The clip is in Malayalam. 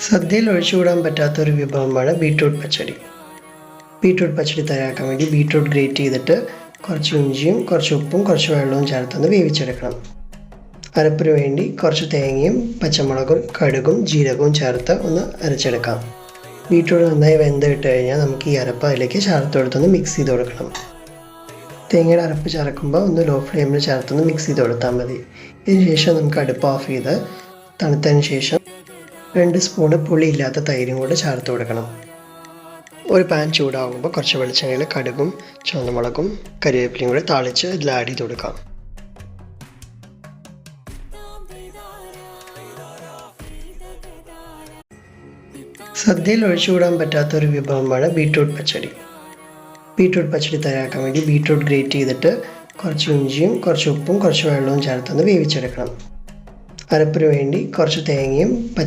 സദ്യയിൽ ഒഴിച്ചുകൂടാൻ പറ്റാത്ത ഒരു വിഭവമാണ് ബീട്രൂട്ട് പച്ചടി. ബീട്രൂട്ട് പച്ചടി തയ്യാറാക്കാൻ വേണ്ടി ബീട്രൂട്ട് ഗ്രേറ്റ് ചെയ്തിട്ട് കുറച്ച് ഇഞ്ചിയും കുറച്ച് ഉപ്പും കുറച്ച് വെള്ളവും ചേർത്തൊന്ന് വേവിച്ചെടുക്കണം. അരപ്പിന് വേണ്ടി കുറച്ച് തേങ്ങയും പച്ചമുളകും കടുകും ജീരകവും ചേർത്ത് ഒന്ന് അരച്ചെടുക്കാം. ബീട്രൂട്ട് നന്നായി വെന്തിട്ട് കഴിഞ്ഞാൽ നമുക്ക് ഈ അരപ്പ് അതിലേക്ക് ചേർത്ത് കൊടുത്തൊന്ന് മിക്സ് ചെയ്ത് കൊടുക്കണം. തേങ്ങയുടെ അരപ്പ് ചേർക്കുമ്പോൾ ഒന്ന് ലോ ഫ്ലെയിമിൽ ചേർത്തൊന്ന് മിക്സ് ചെയ്ത് കൊടുത്താൽ മതി. ഇതിന് ശേഷം നമുക്ക് അടുപ്പ് ഓഫ് ചെയ്ത് തണുത്തതിന് ശേഷം 2 സ്പൂണ് പുളിയില്ലാത്ത തൈരും കൂടെ ചേർത്ത് കൊടുക്കണം. ഒരു പാൻ ചൂടാകുമ്പോൾ കുറച്ച് വെളിച്ചെണ്ണയിൽ കടുകും ചുവന്നമുളകും കരിവേപ്പിലയും കൂടെ താളിച്ച് ഇതിൽ ആഡ് ചെയ്ത് കൊടുക്കാം. സദ്യയിൽ ഒഴിച്ചുകൂടാൻ പറ്റാത്ത ഒരു വിഭവമാണ് ബീട്രൂട്ട് പച്ചടി. ബീട്രൂട്ട് പച്ചടി തയ്യാറാക്കാൻ വേണ്ടി ബീട്രൂട്ട് ഗ്രേറ്റ് ചെയ്തിട്ട് കുറച്ച് ഇഞ്ചിയും കുറച്ച് ഉപ്പും കുറച്ച് വെള്ളവും ചേർത്തൊന്ന് വേവിച്ചെടുക്കണം. അരപ്പിന് വേണ്ടി കുറച്ച് തേങ്ങയും